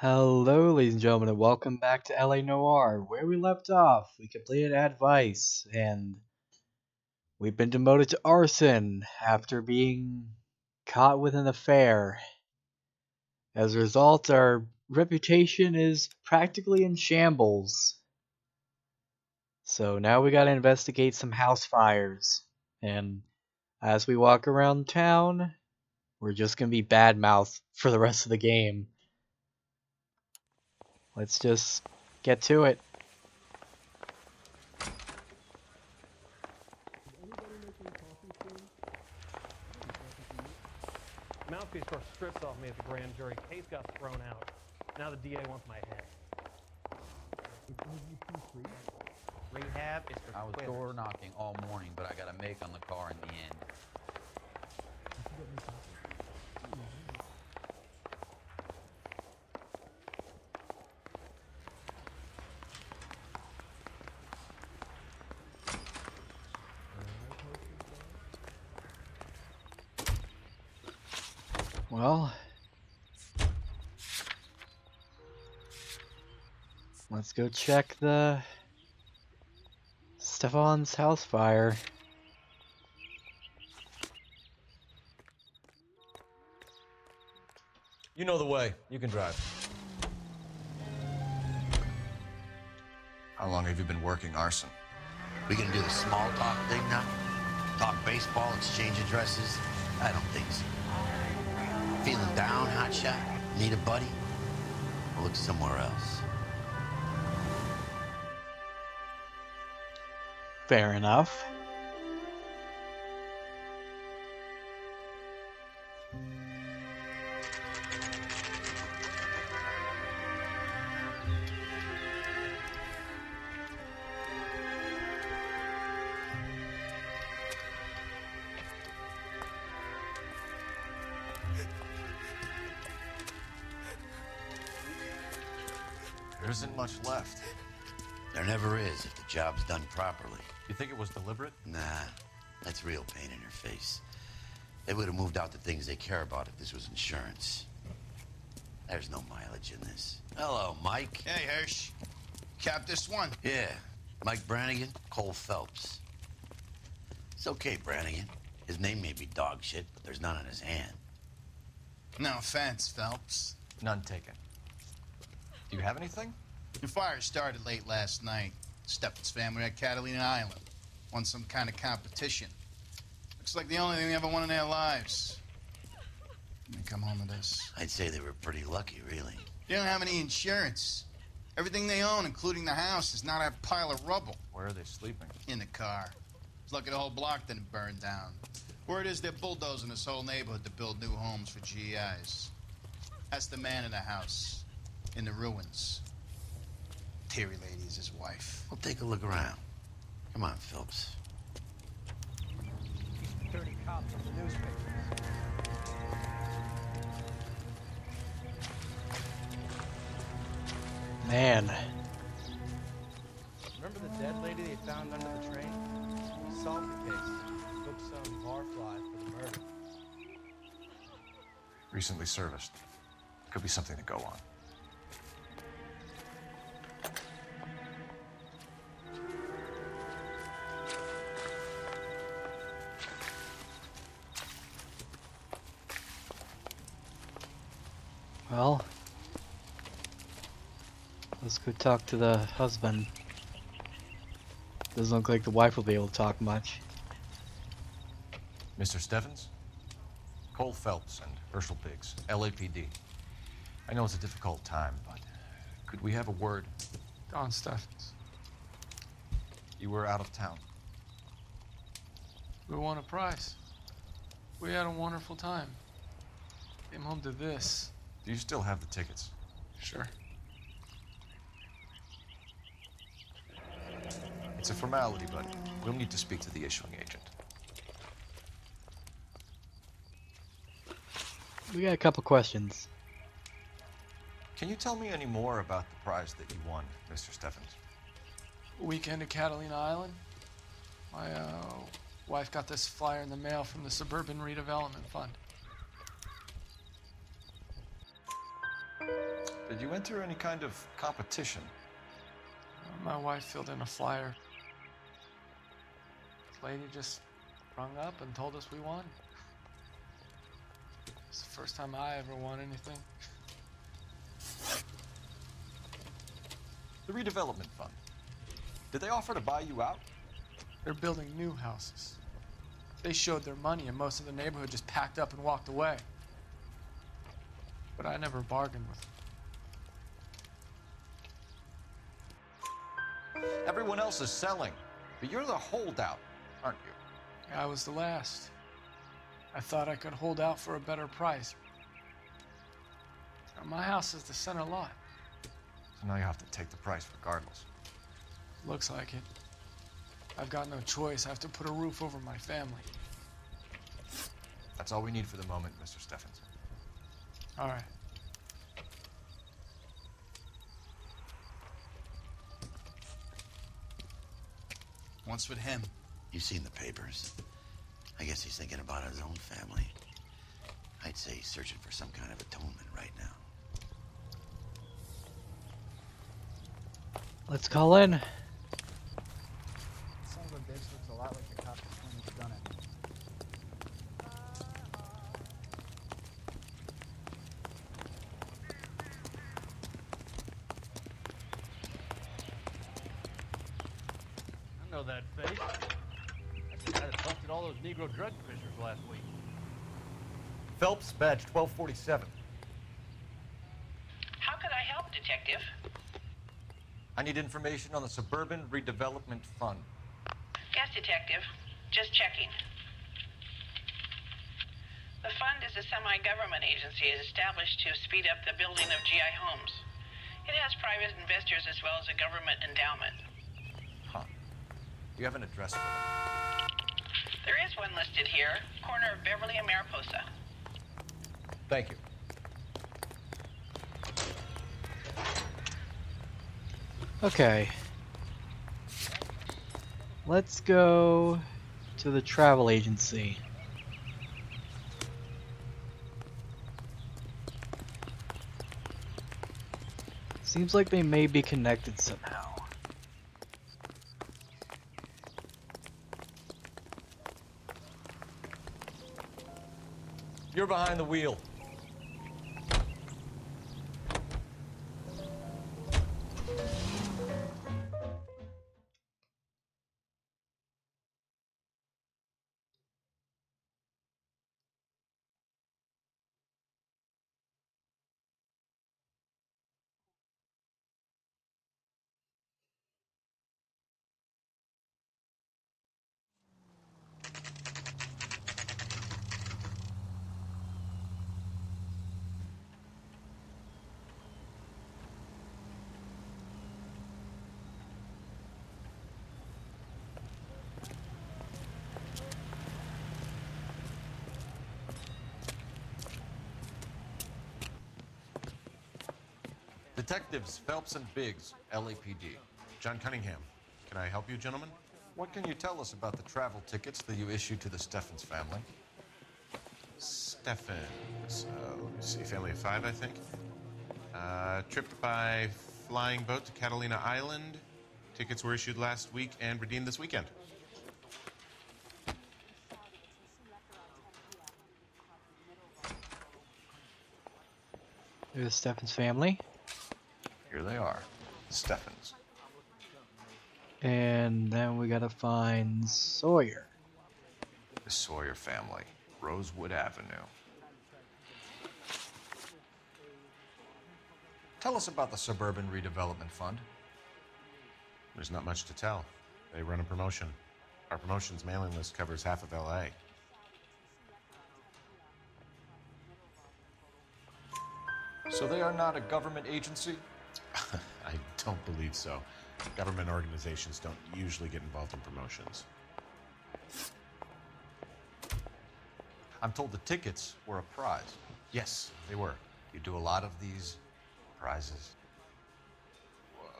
Hello, ladies and gentlemen, and welcome back to LA Noire. Where we left off, we completed advice, and we've been demoted to Arson after being caught with an affair. As a result, our reputation is practically in shambles. So now we gotta investigate some house fires, and as we walk around town, we're just gonna be bad mouth for the rest of the game. Let's just get to it. Mouthpiece tore strips off me at the grand jury. Case got thrown out. Now the DA wants my head. Rehab is for I was quitters. door knocking all morning, but I got a make on the car in the end. Well, let's go check the Steffens house fire. You know the way. You can drive. How long have you been working arson? We gonna do the small talk thing now? Talk baseball, exchange addresses? I don't think so. Feeling down, hotshot? Need a buddy? I'll look somewhere else. Fair enough. There isn't much left. There never is if the job's done properly. You think it was deliberate? Nah, that's real pain in your face. They would have moved out the things they care about if this was insurance. There's no mileage in this. Hello, Mike. Hey, Hirsch. Cap this one. Yeah, Mike Brannigan, Cole Phelps. It's okay, Brannigan. His name may be dog shit, but there's none on his hand. No offense, Phelps. None taken. Do you have anything? The fire started late last night. Steffens family at Catalina Island. Won some kind of competition. Looks like the only thing they ever won in their lives. They come home to this. I'd say they were pretty lucky, really. They don't have any insurance. Everything they own, including the house, is not a pile of rubble. Where are they sleeping? In the car. It's lucky the whole block didn't burn down. Word is they're bulldozing this whole neighborhood to build new homes for GIs. That's the man in the house. In the ruins. Terry lady is his wife. We'll take a look around. Come on, Phelps. 30 cops in the newspapers. Man, Remember the dead lady they found under the train? We solved the case. Took some barfly for the murder. Recently serviced. Could be something to go on. well, let's go talk to the husband. Doesn't look like the wife will be able to talk much. Mr. Steffens? Cole Phelps and Herschel Biggs, LAPD. I know it's a difficult time, but could we have a word? Don Steffens. You were out of town. We won a prize. We had a wonderful time. Came home to this. Do you still have the tickets? Sure. It's a formality, but we'll need to speak to the issuing agent. We got a couple questions. Can you tell me any more about the prize that you won, Mr. Steffens? Weekend at Catalina Island. My wife got this flyer in the mail from the Suburban Redevelopment Fund. Did you enter any kind of competition? My wife filled in a flyer. This lady just rung up and told us we won. It's the first time I ever won anything. The redevelopment fund. Did they offer to buy you out? They're building new houses. They showed their money and most of the neighborhood just packed up and walked away. But I never bargained with them. Everyone else is selling, but you're the holdout, aren't you? I was the last. I thought I could hold out for a better price. Now, my house is the center lot. So now you have to take the price regardless. Looks like it. I've got no choice. I have to put a roof over my family. That's all we need for the moment, Mr. Steffens. All right. What's with him? You've seen the papers. I guess he's thinking about his own family. I'd say he's searching for some kind of atonement right now. Let's call in. Son of a bitch looks a lot like the cop when he's done it. I know that face. That's the guy that busted all those Negro drug fishers last week. Phelps, badge 1247. How could I help, Detective? I need information on the Suburban Redevelopment Fund. Yes, Detective. Just checking. The fund is a semi-government agency established to speed up the building of GI homes. It has private investors as well as a government endowment. Huh. You have an address for them? There is one listed here, corner of Beverly and Mariposa. Thank you. Okay. Let's go to the travel agency. Seems like they may be connected somehow. You're behind the wheel. Detectives Phelps and Biggs, LAPD. John Cunningham. Can I help you, gentlemen? What can you tell us about the travel tickets that you issued to the Steffens family? Steffens. Let me see. Family of 5, I think. Trip by flying boat to Catalina Island. Tickets were issued last week and redeemed this weekend. There's the Steffens family. Here they are. Steffens. And then we gotta find Sawyer. The Sawyer family. Rosewood Avenue. Tell us about the Suburban Redevelopment Fund. There's not much to tell. They run a promotion. Our promotion's mailing list covers half of LA. So they are not a government agency? I don't believe so. Government organizations don't usually get involved in promotions. I'm told the tickets were a prize. Yes, they were. You do a lot of these prizes.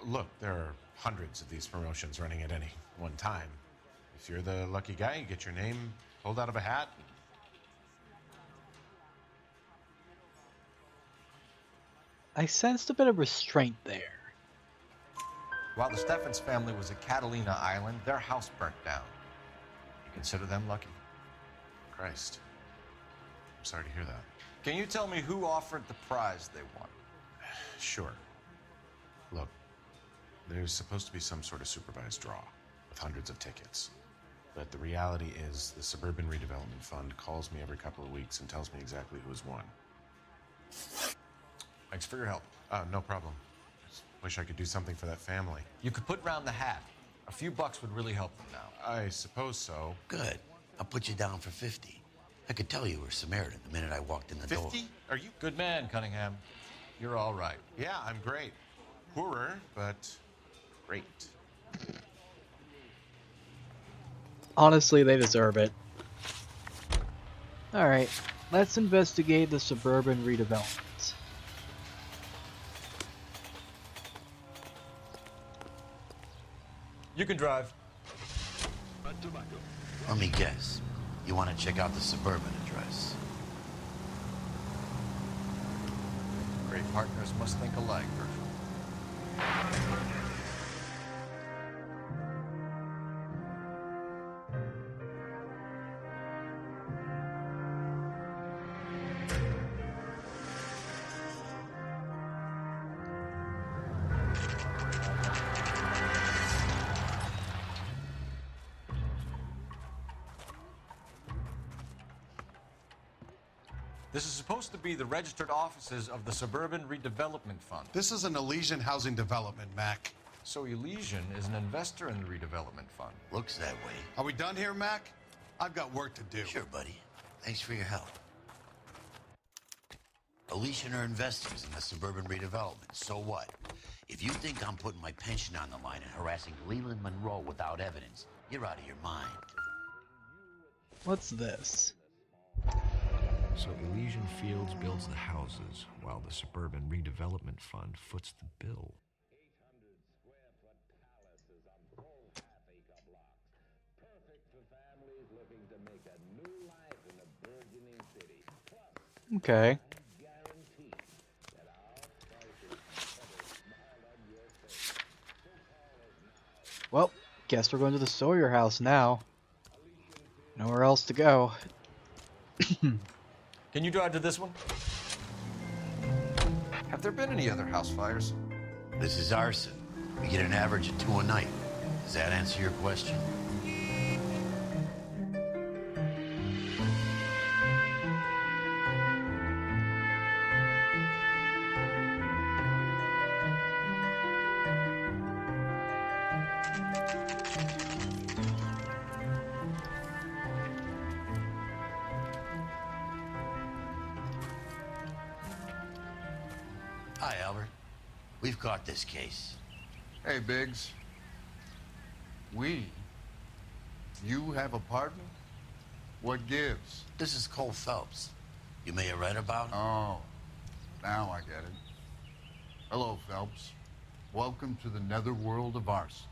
Look, there are hundreds of these promotions running at any one time. If you're the lucky guy, you get your name pulled out of a hat. I sensed a bit of restraint there. While the Steffens family was at Catalina Island, their house burnt down. You consider them lucky? Christ. I'm sorry to hear that. Can you tell me who offered the prize they won? Sure. Look, there's supposed to be some sort of supervised draw with hundreds of tickets. But the reality is the Suburban Redevelopment Fund calls me every couple of weeks and tells me exactly who's won. Thanks for your help. No problem. Just wish I could do something for that family. You could put round the hat. A few bucks would really help them now. I suppose so. Good. I'll put you down for 50. I could tell you were Samaritan the minute I walked in the door. 50? Are you? Good man, Cunningham. You're all right. Yeah, I'm great. Poorer, but great. Honestly, they deserve it. Alright, let's investigate the suburban redevelopment. You can drive. Let me guess. You want to check out the suburban address? Great partners must think alike, Virgil. This is supposed to be the registered offices of the Suburban Redevelopment Fund. This is an Elysian housing development, Mac. So Elysian is an investor in the redevelopment fund. Looks that way. Are we done here, Mac? I've got work to do. Sure, buddy. Thanks for your help. Elysian are investors in the suburban redevelopment. So what? If you think I'm putting my pension on the line and harassing Leland Monroe without evidence, you're out of your mind. What's this? So Elysian Fields builds the houses, while the Suburban Redevelopment Fund foots the bill. Okay. Well, guess we're going to the Sawyer house now. Nowhere else to go. Can you drive to this one? Have there been any other house fires? This is Arson. We get an average of 2 a night. Does that answer your question? Hi, Albert. We've caught this case. Hey, Biggs. You have a partner? What gives? This is Cole Phelps. You may have read about him. Oh, now I get it. Hello, Phelps. Welcome to the netherworld of Arson.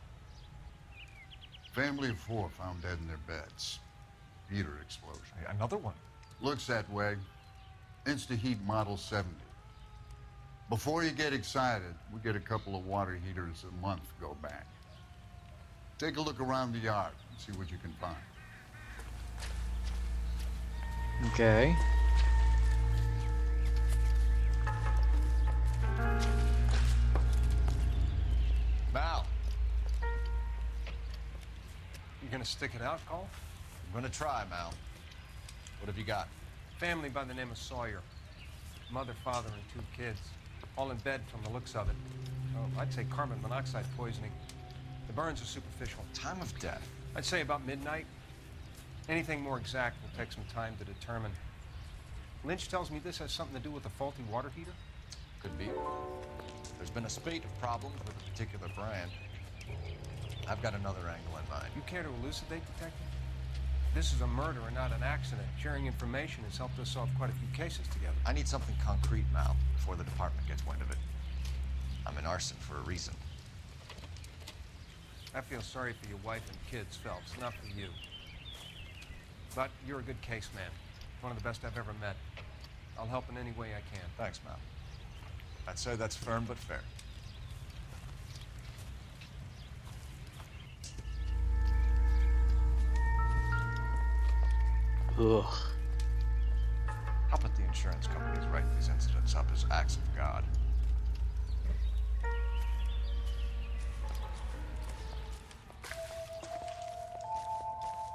Family of 4 found dead in their beds. Heater explosion. Another one. Looks that way. InstaHeat Model 70. Before you get excited, we get a couple of water heaters a month go back. Take a look around the yard and see what you can find. Okay. Mal. You gonna stick it out, Cole? I'm gonna try, Mal. What have you got? Family by the name of Sawyer. Mother, father, and 2 kids. All in bed from the looks of it. Oh, I'd say carbon monoxide poisoning. The burns are superficial. Time of death? I'd say about midnight. Anything more exact will take some time to determine. Lynch tells me this has something to do with a faulty water heater. Could be. There's been a spate of problems with a particular brand. I've got another angle in mind. You care to elucidate, Detective? This is a murder and not an accident. Sharing information has helped us solve quite a few cases together. I need something concrete, Mal, before the department gets wind of it. I'm in Arson for a reason. I feel sorry for your wife and kids, Phelps, not for you. But you're a good case man. One of the best I've ever met. I'll help in any way I can. Thanks, Mal. I'd say that's firm but fair. Ugh. How about the insurance companies write these incidents up as acts of God?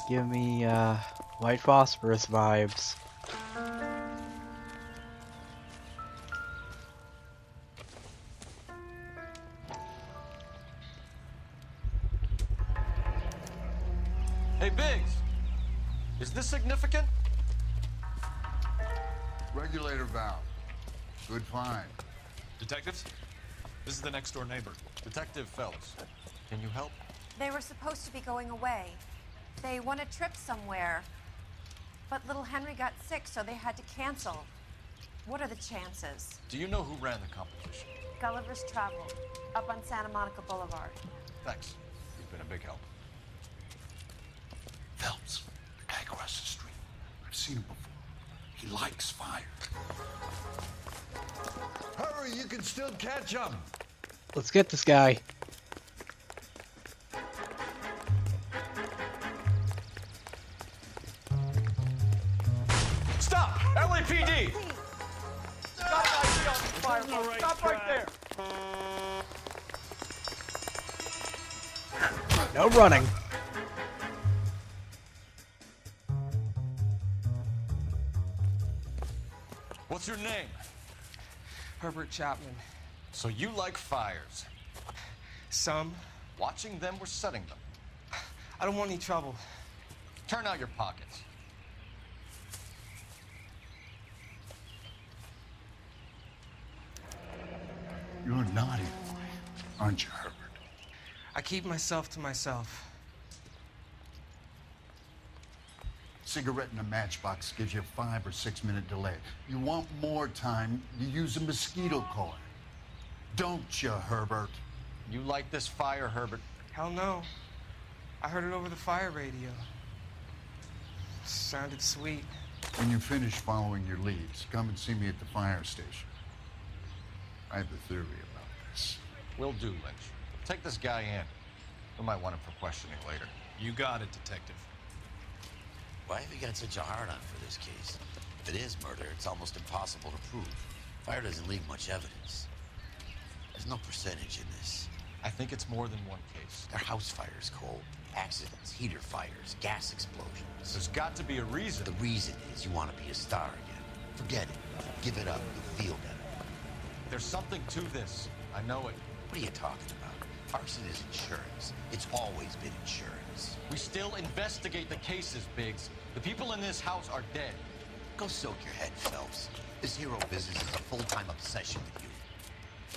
Give me white phosphorus vibes. Hey, Biggs! Is this significant? Regulator valve. Good find. Detectives? This is the next door neighbor. Detective Phelps, can you help? They were supposed to be going away. They won a trip somewhere. But little Henry got sick, so they had to cancel. What are the chances? Do you know who ran the competition? Gulliver's Travel, up on Santa Monica Boulevard. Thanks. You've been a big help. Phelps, the guy across the street. I've seen him before. He likes fire. Hurry, you can still catch him! Let's get this guy. Stop! LAPD! Got an ID on the fire. Stop right there. No running. What's your name? Herbert Chapman. So you like fires? Some. Watching them or setting them? I don't want any trouble. Turn out your pockets. You're a naughty boy, aren't you, Herbert? I keep myself to myself. Cigarette in a matchbox gives you a 5 or 6 minute delay. You want more time, you use a mosquito coil. Don't you, Herbert? You like this fire, Herbert? Hell no. I heard it over the fire radio. Sounded sweet. When you finish following your leads, come and see me at the fire station. I have a theory about this. Will do, Lynch. Take this guy in. We might want him for questioning later. You got it, Detective. Why have you got such a hard-on for this case? If it is murder, it's almost impossible to prove. Fire doesn't leave much evidence. There's no percentage in this. I think it's more than one case. They're house fires, Cole. Accidents, heater fires, gas explosions. There's got to be a reason. The reason is you want to be a star again. Forget it. Give it up. You'll feel better. There's something to this. I know it. What are you talking about? Arson is insurance. It's always been insurance. We still investigate the cases, Biggs. The people in this house are dead. Go soak your head, Phelps. This hero business is a full-time obsession with you.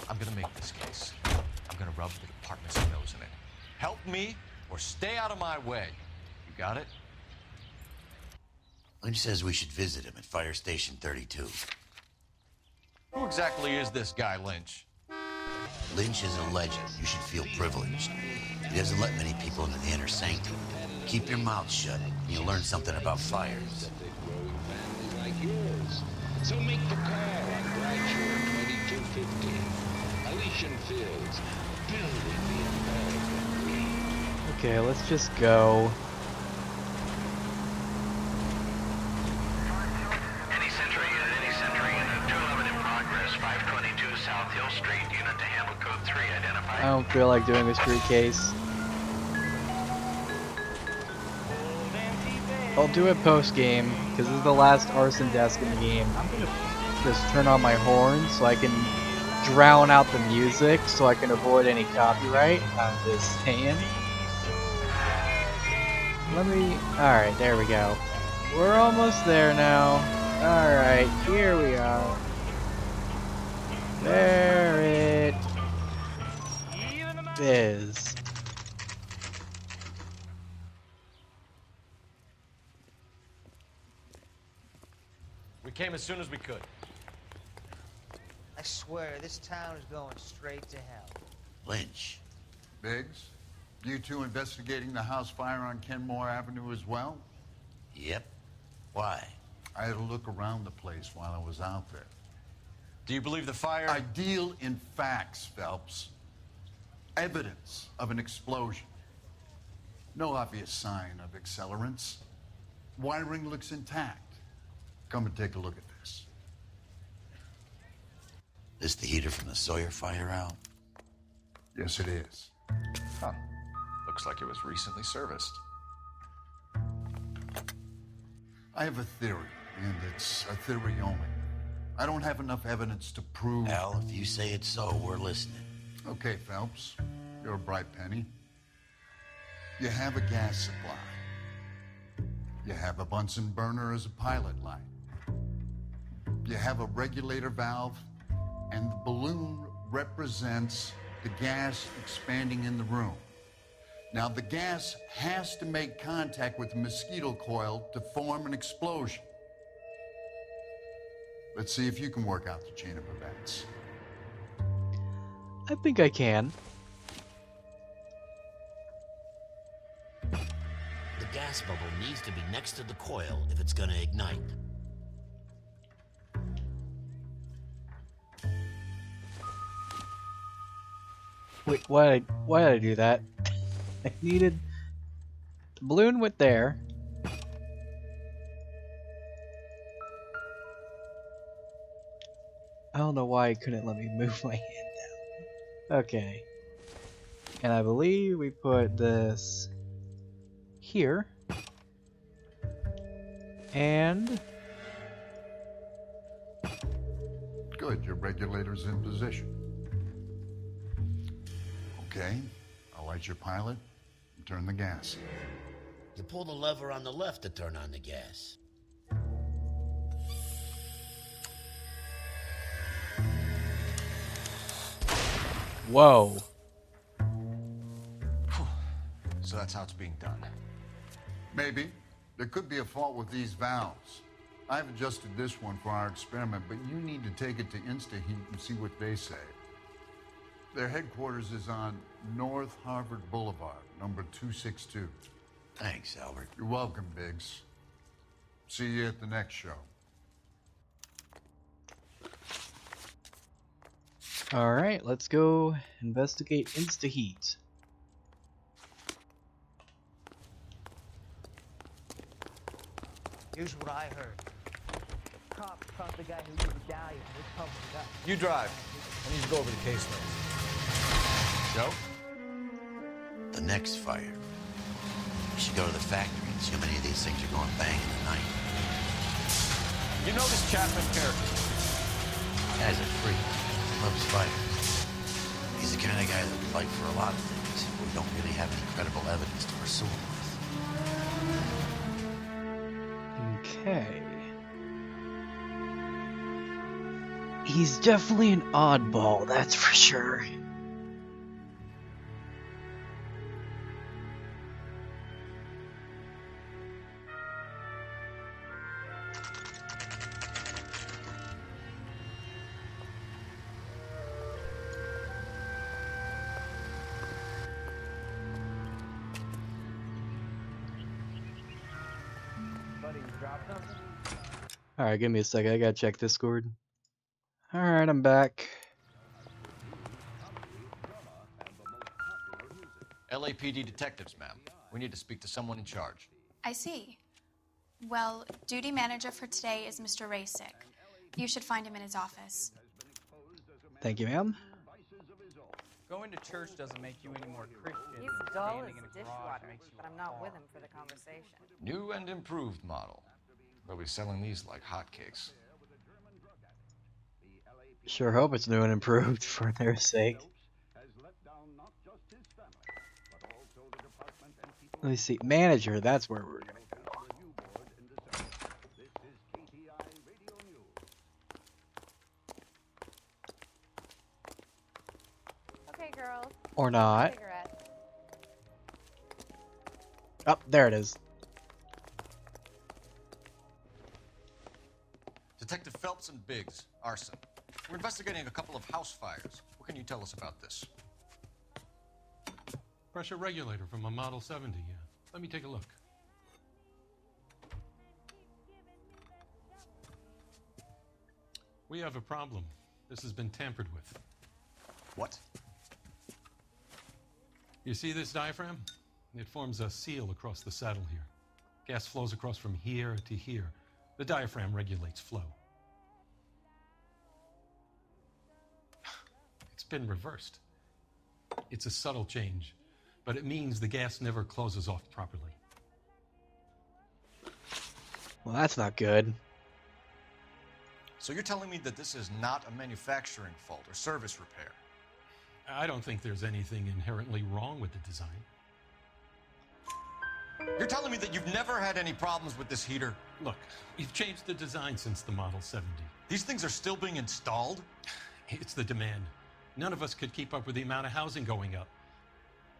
I'm gonna make this case. I'm gonna rub the department's nose in it. Help me or stay out of my way. You got it? Lynch says we should visit him at Fire Station 32. Who exactly is this guy, Lynch? Lynch is a legend. You should feel privileged. He doesn't let many people into the inner sanctum. Keep your mouth shut, and you'll learn something about fires. So make the call on Bradshaw 2250. Elysian Fields, building the American dream. Okay, let's just go. Any Sentry in a 211 in progress. 522 South Hill Street, unit to handle code 3, identified. I don't feel like doing a street case. I'll do it post game because this is the last arson desk in the game. I'm gonna just turn on my horn so I can drown out the music so I can avoid any copyright. I'm just saying. Let me. Alright, there we go. We're almost there now. Alright, here we are. There it is. We came as soon as we could. I swear, this town is going straight to hell. Lynch. Biggs, you two investigating the house fire on Kenmore Avenue as well? Yep. Why? I had a look around the place while I was out there. Do you believe the fire? I deal in facts, Phelps. Evidence of an explosion. No obvious sign of accelerants. Wiring looks intact. Come and take a look at this. This the heater from the Sawyer fire, Al? Yes, it is. Huh. Looks like it was recently serviced. I have a theory, and it's a theory only. I don't have enough evidence to prove... Al, if you say it's so, we're listening. Okay, Phelps. You're a bright penny. You have a gas supply. You have a Bunsen burner as a pilot light. You have a regulator valve, and the balloon represents the gas expanding in the room. Now, the gas has to make contact with the mosquito coil to form an explosion. Let's see if you can work out the chain of events. I think I can. The gas bubble needs to be next to the coil if it's gonna ignite. Wait, why did I do that? I needed... The balloon went there. I don't know why it couldn't let me move my hand down. Okay. And I believe we put this here. And... Good, your regulator's in position. Okay, I'll light your pilot and turn the gas. You pull the lever on the left to turn on the gas. Whoa. So that's how it's being done. Maybe. There could be a fault with these valves. I've adjusted this one for our experiment, but you need to take it to InstaHeat and see what they say. Their headquarters is on North Harvard Boulevard, number 262. Thanks, Albert. You're welcome, Biggs. See you at the next show. Alright, let's go investigate InstaHeat. Here's what I heard. Cops caught the guy who used the medallion. They covered it up. You drive. I need to go over the case notes. Joe? The next fire. We should go to the factory and see how many of these things are going bang in the night. You know this Chapman character? Guy's a freak. Loves fires. He's the kind of guy that would fight for a lot of things, but we don't really have any credible evidence to pursue him with. Okay. He's definitely an oddball, that's for sure. Alright, give me a second. I gotta check Discord. Alright, I'm back. LAPD detectives, ma'am. We need to speak to someone in charge. I see. Well, duty manager for today is Mr. Rasic. You should find him in his office. Thank you, ma'am. Going to church doesn't make you any more Christian. He's than dull standing as in a dishwater, garage makes you but I'm not with him for the conversation. New and improved model. They'll be selling these like hotcakes. Sure hope it's new and improved for their sake. Let me see. Manager, that's where we're gonna go. Okay, girls. Or not. Cigarette. Oh, there it is. Detective Phelps and Biggs, Arson. We're investigating a couple of house fires. What can you tell us about this? Pressure regulator from a Model 70, yeah. Let me take a look. We have a problem. This has been tampered with. What? You see this diaphragm? It forms a seal across the saddle here. Gas flows across from here to here. The diaphragm regulates flow. It's been reversed. It's a subtle change, but it means the gas never closes off properly. Well, that's not good. So you're telling me that this is not a manufacturing fault or service repair? I don't think there's anything inherently wrong with the design. You're telling me that you've never had any problems with this heater? Look, we've changed the design since the Model 70. These things are still being installed? It's the demand. None of us could keep up with the amount of housing going up.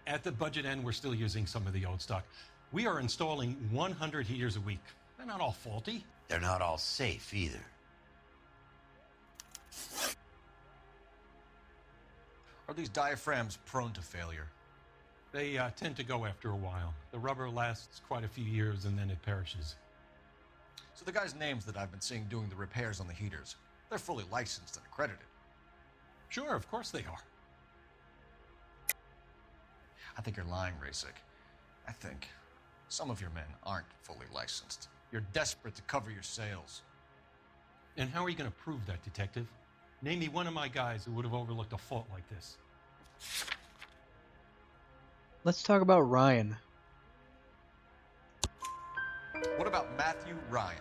At the budget end, we're still using some of the old stock. We are installing 100 heaters a week. They're not all faulty. They're not all safe either. Are these diaphragms prone to failure? They tend to go after a while. The rubber lasts quite a few years and then it perishes. So the guys' names that I've been seeing doing the repairs on the heaters, they're fully licensed and accredited. Sure, of course they are. I think you're lying, Rasic. I think some of your men aren't fully licensed. You're desperate to cover your sales. And how are you going to prove that, Detective? Name me one of my guys who would have overlooked a fault like this. Let's talk about Ryan. What about Matthew Ryan?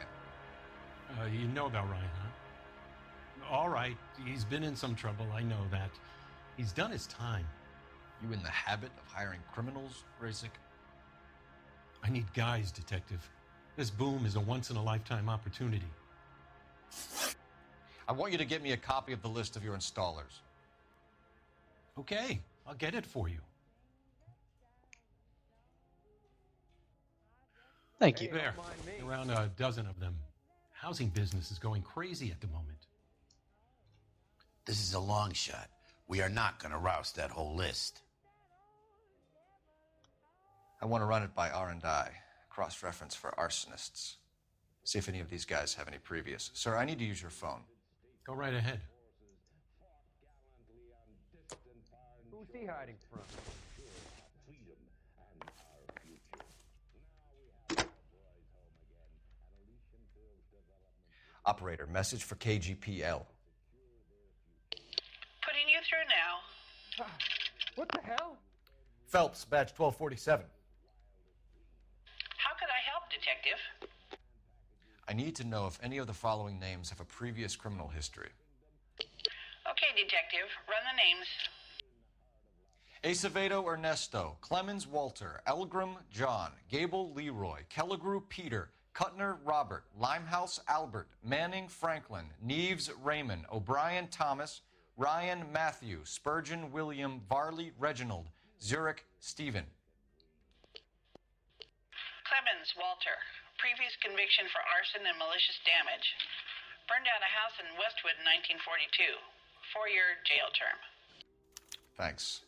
You know about Ryan, huh? All right, he's been in some trouble, I know that. He's done his time. You in the habit of hiring criminals, Rasic? I need guys, Detective. This boom is a once-in-a-lifetime opportunity. I want you to get me a copy of the list of your installers. Okay, I'll get it for you. Thank you. There, around a dozen of them. Housing business is going crazy at the moment. This is a long shot. We are not going to roust that whole list. I want to run it by R&I, cross-reference for arsonists. See if any of these guys have any previous. Sir, I need to use your phone. Go right ahead. Who's he hiding from? Operator, message for KGPL. Putting you through now. What the hell? Phelps, badge 1247. How could I help, Detective? I need to know if any of the following names have a previous criminal history. Okay, Detective, run the names. Acevedo Ernesto, Clemens Walter, Elgram John, Gable Leroy, Kelligrew Peter, Cutner Robert, Limehouse Albert, Manning Franklin, Neves Raymond, O'Brien Thomas, Ryan Matthew, Spurgeon William, Varley Reginald, Zurich Stephen. Clemens Walter, previous conviction for arson and malicious damage. Burned down a house in Westwood in 1942. 4-year jail term. Thanks.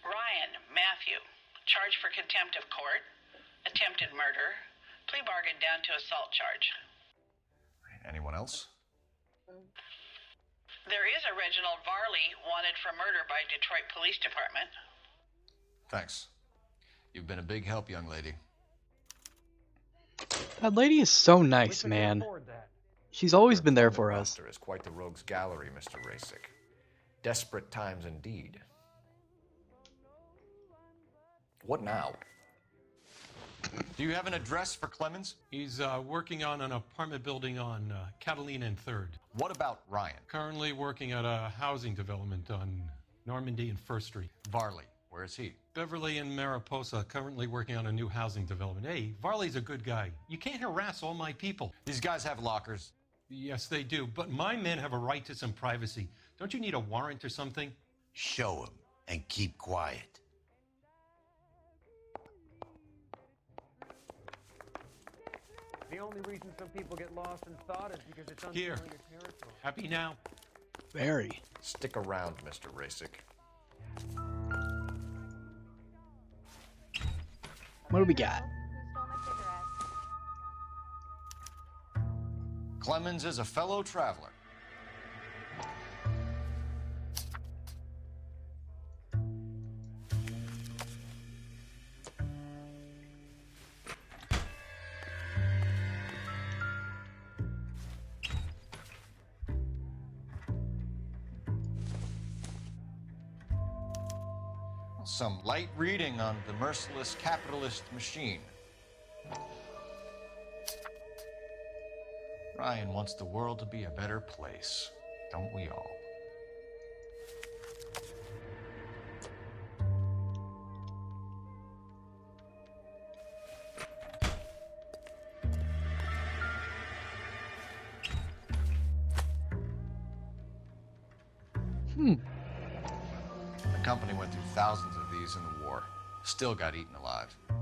Ryan Matthew, charged for contempt of court, attempted murder, plea bargain down to assault charge. Anyone else? There is a Reginald Varley wanted for murder by Detroit Police Department. Thanks. You've been a big help, young lady. That lady is so nice, man. She's always been there for us. Is quite the rogues gallery, Mr. Rasic. Desperate times indeed. What now? Do you have an address for Clemens? He's working on an apartment building on Catalina and 3rd. What about Ryan? Currently working at a housing development on Normandy and 1st Street. Varley, where is he? Beverly and Mariposa, currently working on a new housing development. Hey, Varley's a good guy. You can't harass all my people. These guys have lockers. Yes, they do, but my men have a right to some privacy. Don't you need a warrant or something? Show him and keep quiet. The only reason some people get lost in thought is because it's Here. unfamiliar territory. Happy now? Very. Stick around, Mr. Rasic. What do we got? Clemens is a fellow traveler. Some light reading on the merciless capitalist machine. Ryan wants the world to be a better place, don't we all? The company went through thousands of these in the war. Still got eaten alive. I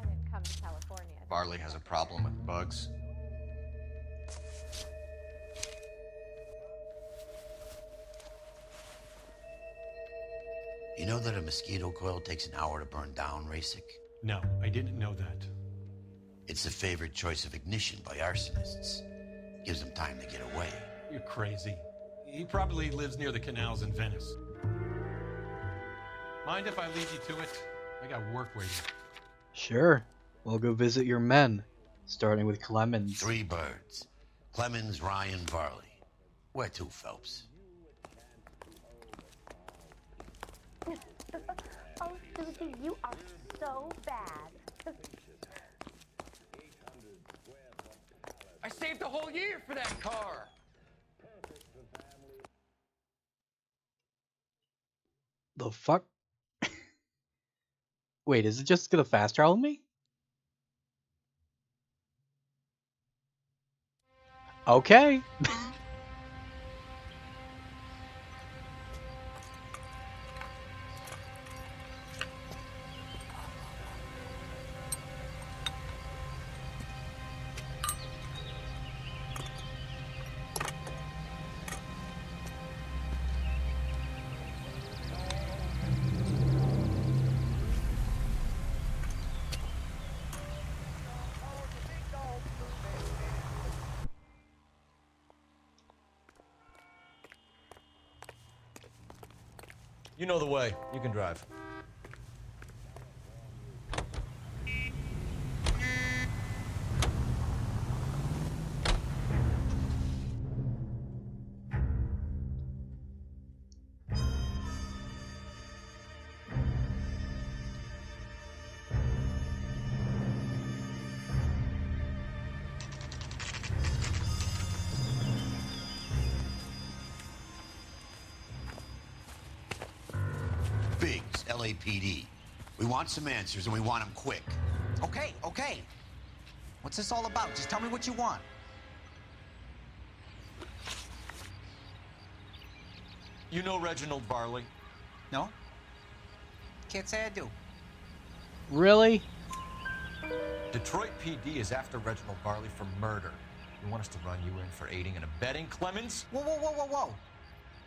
didn't come to California. Varley has a problem with bugs. You know that a mosquito coil takes an hour to burn down, Rasic? No, I didn't know that. It's the favorite choice of ignition by arsonists. Gives them time to get away. You're crazy. He probably lives near the canals in Venice. Mind if I lead you to it? I got work waiting. Sure. We'll go visit your men, starting with Clemens. 3 birds. Clemens, Ryan, Varley. Where to, Phelps? Oh, Susie, you are so bad. I saved a whole year for that car. The fuck? Wait, is it just gonna fast travel me? Okay. You know the way. You can drive. Biggs, LAPD. We want some answers, and we want them quick. Okay, okay. What's this all about? Just tell me what you want. You know Reginald Varley? No? Can't say I do. Really? Detroit PD is after Reginald Varley for murder. You want us to run you in for aiding and abetting, Clemens? Whoa, whoa, whoa, whoa, whoa.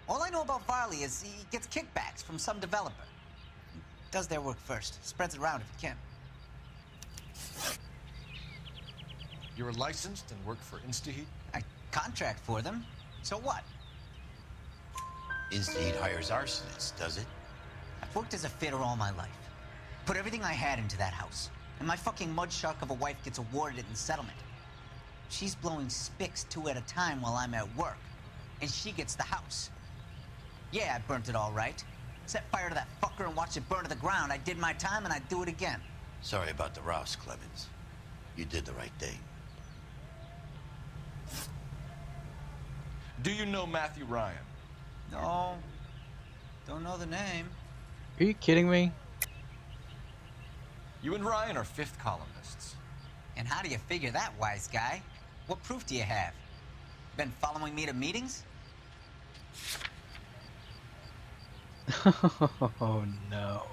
All I know about Varley is he gets kickbacks from some developer. He does their work first, spreads it around if he can. You're licensed and work for InstaHeat? I contract for them. So what? InstaHeat hires arsonists, does it? I've worked as a fitter all my life. Put everything I had into that house. And my fucking mud shark of a wife gets awarded it in settlement. She's blowing spics 2 at a time while I'm at work. And she gets the house. Yeah, I burnt it all right. Set fire to that fucker and watched it burn to the ground. I did my time and I'd do it again. Sorry about the rouse, Clemens. You did the right thing. Do you know Matthew Ryan? No. Don't know the name. Are you kidding me? You and Ryan are fifth columnists. And how do you figure that, wise guy? What proof do you have? Been following me to meetings? Oh no.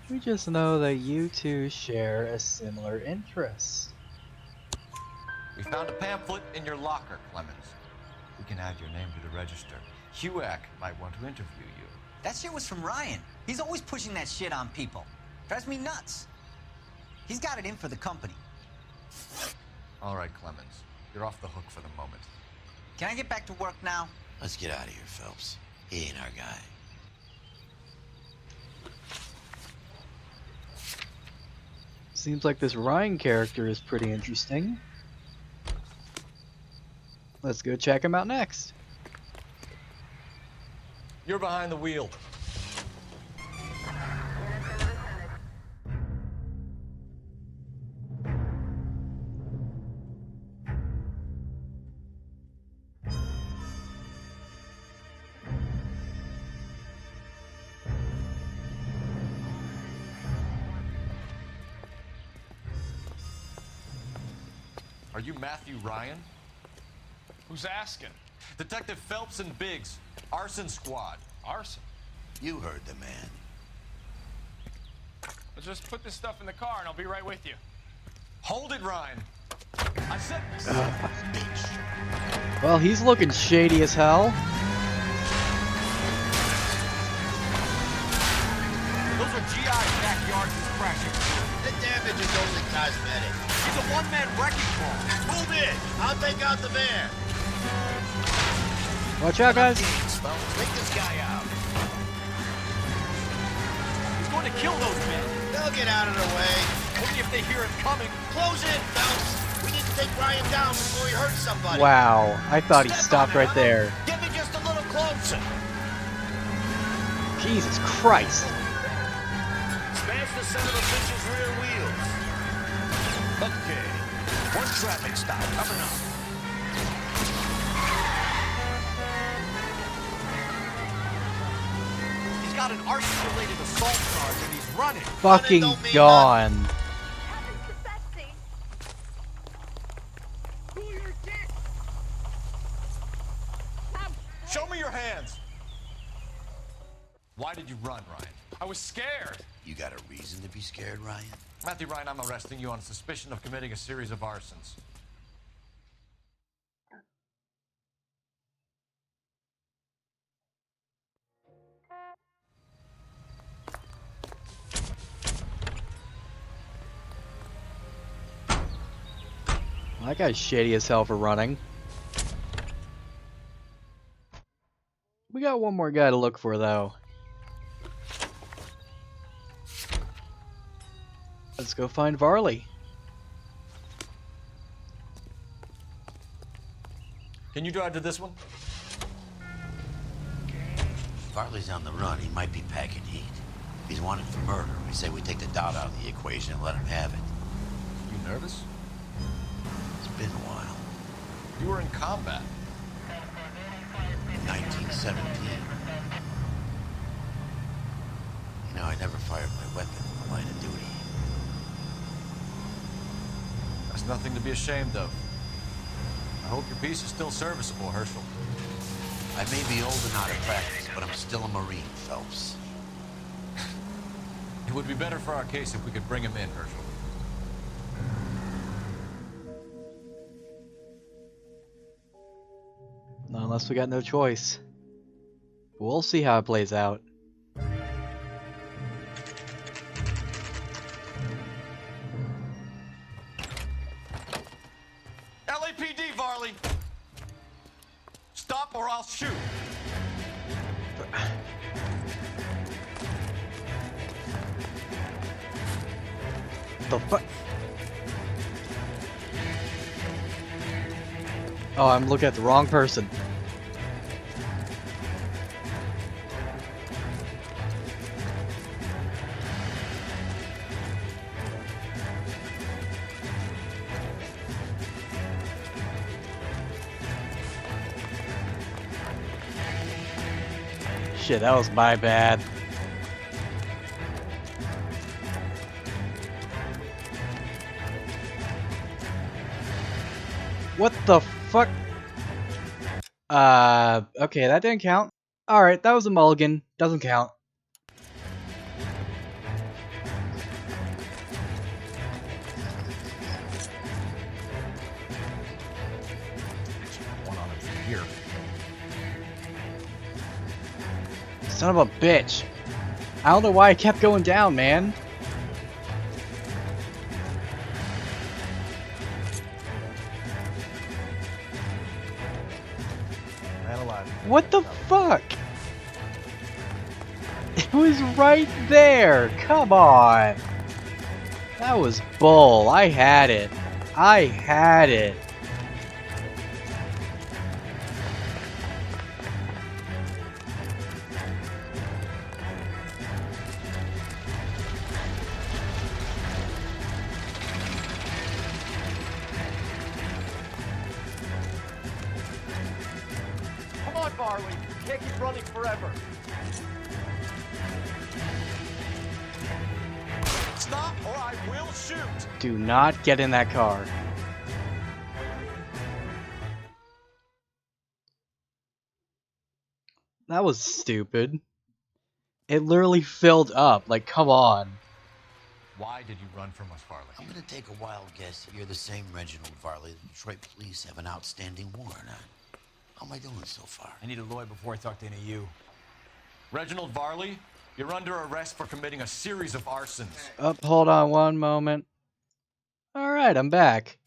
We just know that you two share a similar interest. We found a pamphlet in your locker, Clemens. We can add your name to the register. HUAC might want to interview you. That shit was from Ryan. He's always pushing that shit on people. Drives me nuts. He's got it in for the company. All right, Clemens. You're off the hook for the moment. Can I get back to work now? Let's get out of here, Phelps. He ain't our guy. Seems like this Ryan character is pretty interesting. Let's go check him out next. You're behind the wheel. Are you Matthew Ryan? Who's asking? Detective Phelps and Biggs, Arson Squad. Arson? You heard the man. Let's just put this stuff in the car and I'll be right with you. Hold it, Ryan. I said bitch. Well, he's looking shady as hell. Those are GI's backyards he's crashing. The damage is only cosmetic. He's a one-man wrecking ball. Move in. I'll take out the van. Watch out, guys. Take this guy out. He's going to kill those men. They'll get out of the way. Only if they hear him coming. Close in, Phelps. We need to take Ryan down before he hurts somebody. Wow, I thought he stopped right there. Get me just a little closer. Jesus Christ. Smash the son of a bitch's rear wheels. Okay. One traffic stop coming up. He's got an arson-related assault charge and he's running. Fucking gone. Show me your hands. Why did you run, Ryan? I was scared. You got a reason to be scared, Ryan? Matthew Ryan, I'm arresting you on suspicion of committing a series of arsons. That guy's shady as hell for running. We got one more guy to look for, though. Let's go find Varley. Can you drive to this one? Varley's on the run. He might be packing heat. If he's wanted for murder, we say we take the doubt out of the equation and let him have it. You nervous? It's been a while. You were in combat. 1917. You know, I never fired my weapon in the line of duty. That's nothing to be ashamed of. I hope your piece is still serviceable, Herschel. I may be old and out of practice, but I'm still a Marine, Phelps. It would be better for our case if we could bring him in, Herschel. Unless we got no choice. We'll see how it plays out. LAPD, Varley! Stop or I'll shoot! The fuck? Oh, I'm looking at the wrong person. Shit, that was my bad. What the fuck? Okay, that didn't count. Alright, that was a mulligan. Doesn't count. One on him from here. Son of a bitch. I don't know why I kept going down, man. What the fuck? It was right there. Come on. That was bull. I had it. I had it. Come on, Varley. You can't keep running forever. Stop or I will shoot. Do not get in that car. That was stupid. It literally filled up. Like, come on. Why did you run from us, Varley? I'm gonna take a wild guess that you're the same Reginald Varley the Detroit police have an outstanding warrant on. How am I doing so far? I need a lawyer before I talk to any of you. Reginald Varley, you're under arrest for committing a series of arsons. Hold on one moment. Alright, I'm back.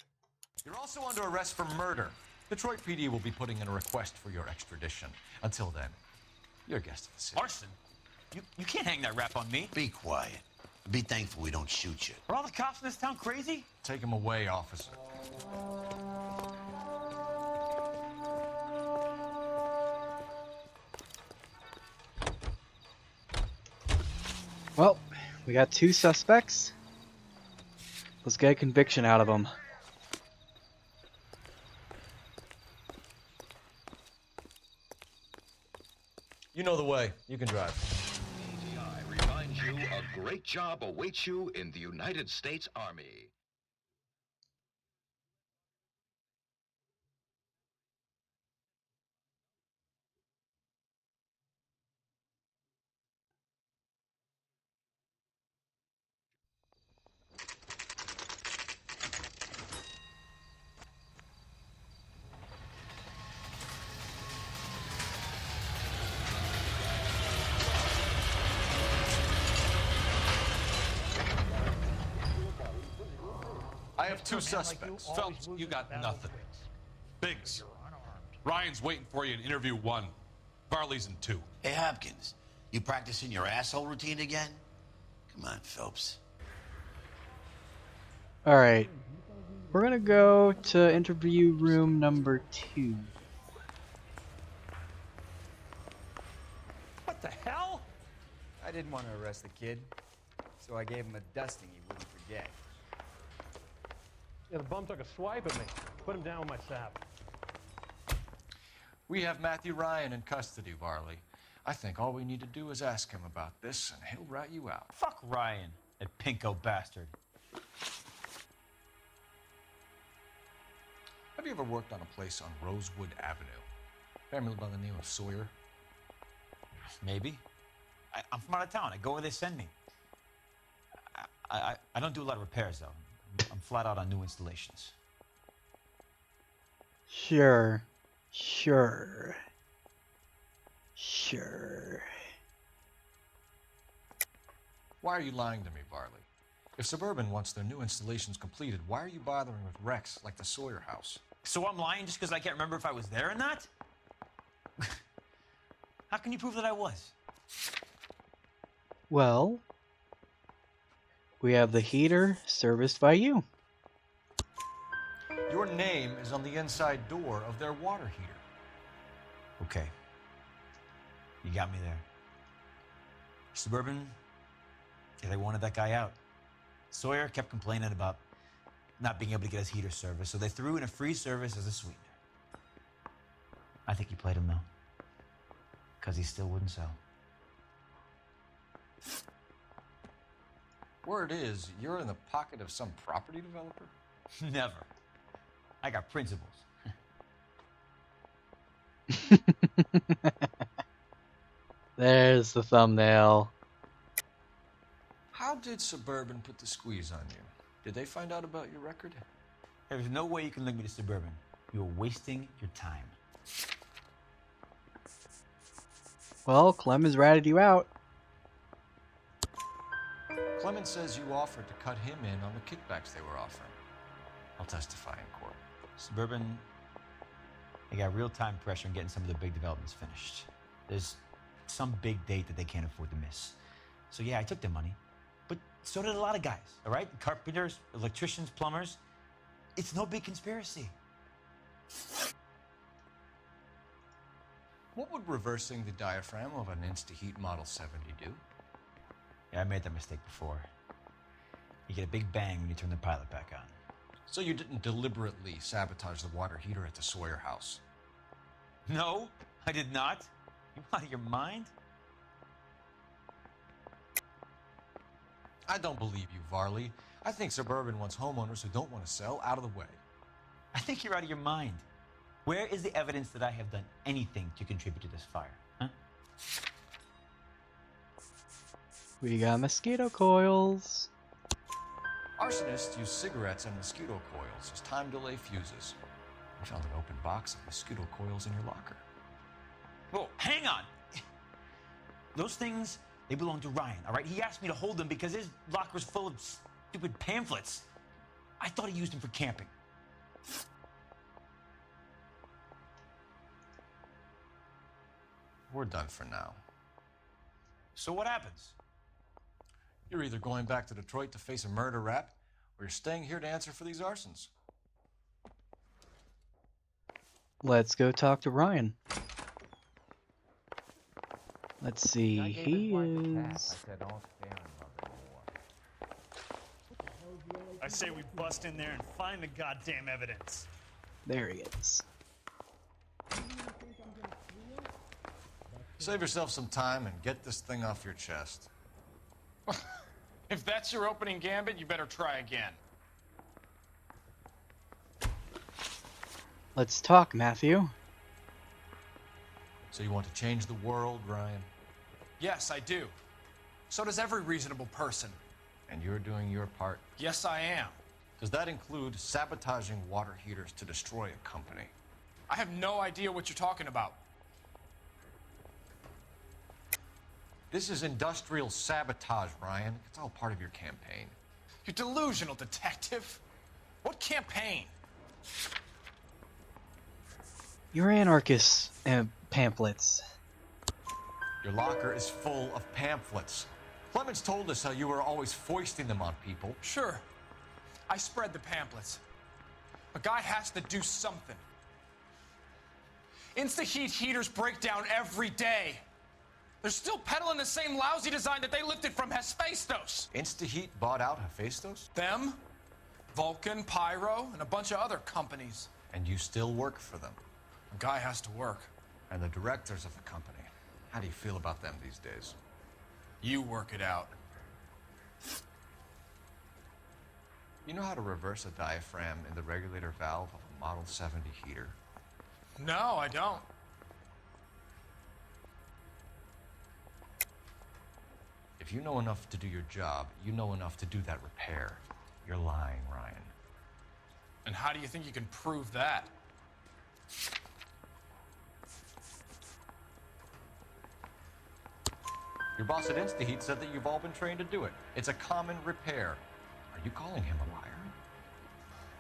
You're also under arrest for murder. Detroit PD will be putting in a request for your extradition. Until then, you're a guest of the city. Arson? You can't hang that rap on me. Be quiet. Be thankful we don't shoot you. Are all the cops in this town crazy? Take him away, officer. Well, we got 2 suspects. Let's get a conviction out of them. You know the way. You can drive. TGI reminds you a great job awaits you in the United States Army. I have 2 suspects. Phelps, you got nothing. Biggs, Ryan's waiting for you in interview 1. Varley's in 2. Hey, Hopkins, you practicing your asshole routine again? Come on, Phelps. Alright. We're gonna go to interview room number 2. What the hell? I didn't want to arrest the kid, so I gave him a dusting he wouldn't forget. Yeah, the bum took a swipe at me. Put him down with my sap. We have Matthew Ryan in custody, Varley. I think all we need to do is ask him about this, and he'll rat you out. Fuck Ryan, that pinko bastard. Have you ever worked on a place on Rosewood Avenue? Family by the name of Sawyer? Maybe. I'm from out of town. I go where they send me. I don't do a lot of repairs, though. I'm flat out on new installations. Sure. Why are you lying to me, Varley? If Suburban wants their new installations completed, why are you bothering with wrecks like the Sawyer house? So I'm lying just because I can't remember if I was there or not? How can you prove that I was? Well, we have the heater serviced by you. Your name is on the inside door of their water heater. Okay. You got me there. Suburban, yeah, they wanted that guy out. Sawyer kept complaining about not being able to get his heater service, so they threw in a free service as a sweetener. I think he played him, though. Because he still wouldn't sell. Word is, you're in the pocket of some property developer? Never. I got principles. There's the thumbnail. How did Suburban put the squeeze on you? Did they find out about your record? There's no way you can link me to Suburban. You're wasting your time. Well, Clemens ratted you out. Clemens says you offered to cut him in on the kickbacks they were offering. I'll testify in court. Suburban, they got real time pressure on getting some of their big developments finished. There's some big date that they can't afford to miss. So yeah, I took their money. But so did a lot of guys, all right? Carpenters, electricians, plumbers. It's no big conspiracy. What would reversing the diaphragm of an InstaHeat Model 70 do? Yeah, I made that mistake before. You get a big bang when you turn the pilot back on. So you didn't deliberately sabotage the water heater at the Sawyer house? No, I did not. You out of your mind? I don't believe you, Varley. I think Suburban wants homeowners who don't want to sell out of the way. I think you're out of your mind. Where is the evidence that I have done anything to contribute to this fire? Huh? We got mosquito coils. Arsonists use cigarettes and mosquito coils as time delay fuses. We found an open box of mosquito coils in your locker. Whoa, hang on. Those things, they belong to Ryan, all right? He asked me to hold them because his locker's full of stupid pamphlets. I thought he used them for camping. We're done for now. So what happens? You're either going back to Detroit to face a murder rap, or you're staying here to answer for these arsons. Let's go talk to Ryan. Let's see, he is... I say we bust in there and find the goddamn evidence. There he is. Save yourself some time and get this thing off your chest. If that's your opening gambit, you better try again. Let's talk, Matthew. So you want to change the world, Ryan? Yes, I do. So does every reasonable person. And you're doing your part? Yes, I am. Does that include sabotaging water heaters to destroy a company? I have no idea what you're talking about. This is industrial sabotage, Ryan. It's all part of your campaign. You're delusional, detective. What campaign? You're anarchists and pamphlets. Your locker is full of pamphlets. Clemens told us how you were always foisting them on people. Sure. I spread the pamphlets. A guy has to do something. InstaHeat heaters break down every day. They're still peddling the same lousy design that they lifted from Hephaestus. InstaHeat bought out Hephaestus? Them, Vulcan, Pyro, and a bunch of other companies. And you still work for them? A guy has to work. And the directors of the company, how do you feel about them these days? You work it out. You know how to reverse a diaphragm in the regulator valve of a Model 70 heater? No, I don't. If you know enough to do your job, you know enough to do that repair. You're lying, Ryan. And how do you think you can prove that? Your boss at InstaHeat said that you've all been trained to do it. It's a common repair. Are you calling him a liar?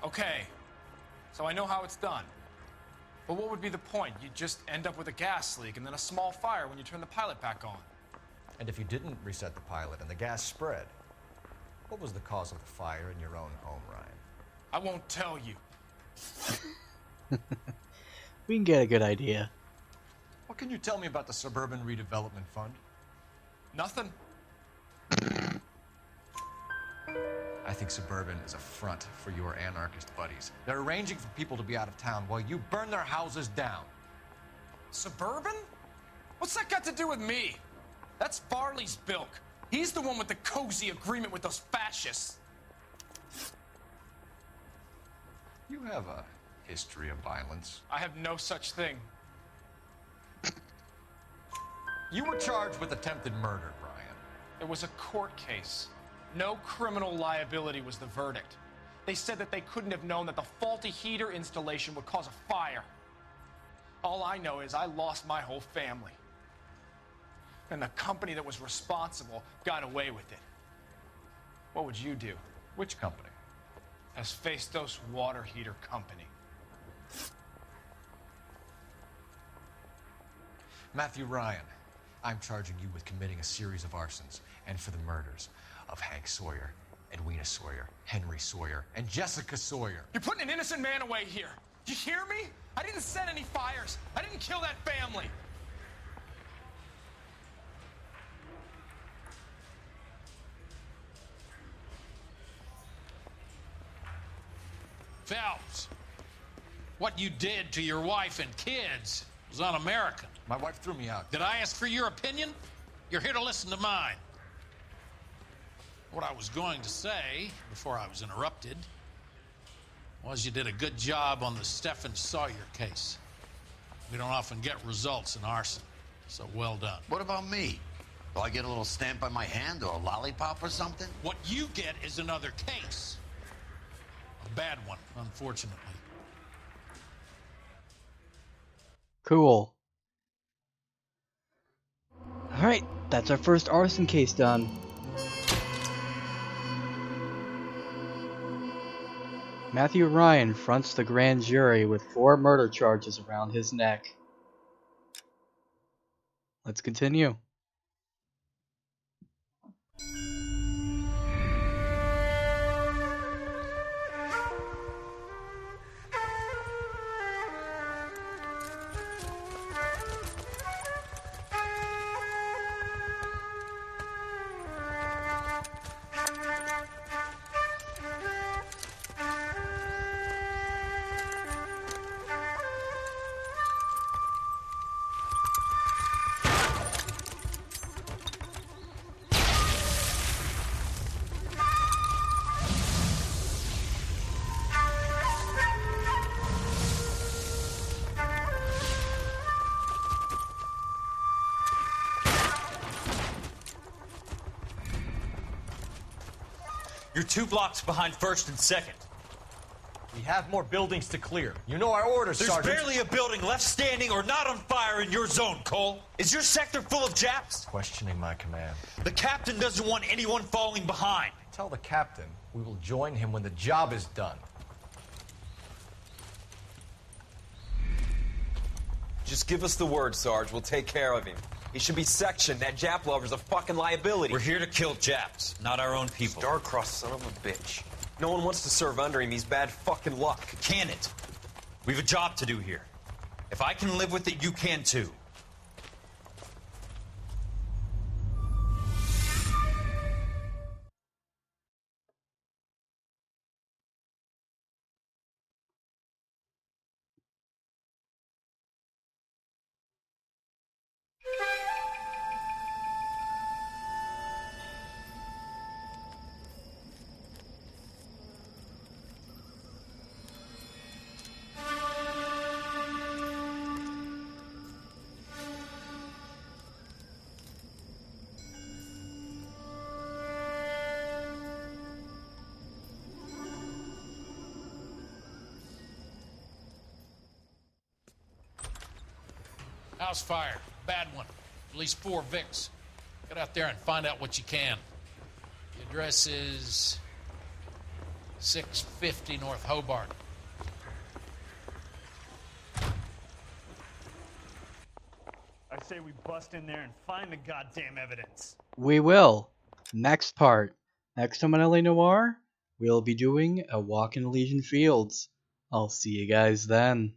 Okay, so I know how it's done. But what would be the point? You'd just end up with a gas leak and then a small fire when you turn the pilot back on. And if you didn't reset the pilot and the gas spread, what was the cause of the fire in your own home, Ryan? I won't tell you. We can get a good idea. What can you tell me about the Suburban Redevelopment Fund? Nothing. I think Suburban is a front for your anarchist buddies. They're arranging for people to be out of town while you burn their houses down. Suburban? What's that got to do with me? That's Varley's bilk. He's the one with the cozy agreement with those fascists. You have a history of violence. I have no such thing. You were charged with attempted murder, Brian. It was a court case. No criminal liability was the verdict. They said that they couldn't have known that the faulty heater installation would cause a fire. All I know is I lost my whole family. And the company that was responsible got away with it. What would you do? Which company? Hephaestus Water Heater Company. Matthew Ryan, I'm charging you with committing a series of arsons and for the murders of Hank Sawyer, Edwina Sawyer, Henry Sawyer, and Jessica Sawyer. You're putting an innocent man away here. You hear me? I didn't set any fires. I didn't kill that family. Phelps, what you did to your wife and kids was un-American. My wife threw me out. Did I ask for your opinion? You're here to listen to mine. What I was going to say, before I was interrupted, was you did a good job on the Steffens Sawyer case. We don't often get results in arson. So well done. What about me? Do I get a little stamp on my hand or a lollipop or something? What you get is another case. A bad one, unfortunately. Cool. Alright, that's our first arson case done. Matthew Ryan fronts the grand jury with 4 murder charges around his neck. Let's continue. You're 2 blocks behind 1st and 2nd. We have more buildings to clear. You know our orders, There's Sergeant. barely a building left standing or not on fire in your zone, Cole. Is your sector full of Japs? Questioning my command. The captain doesn't want anyone falling behind. Tell the captain we will join him when the job is done. Just give us the word, Sarge. We'll take care of him. He should be sectioned. That Jap lover's a fucking liability. We're here to kill Japs, not our own people. Star-crossed son of a bitch. No one wants to serve under him. He's bad fucking luck. Can it? We've a job to do here. If I can live with it, you can too. House fire. Bad one. At least 4 Vicks. Get out there and find out what you can. The address is 650 North Hobart. I say we bust in there and find the goddamn evidence. We will. Next part. Next time on LA Noire, we'll be doing a walk in Elysian Fields. I'll see you guys then.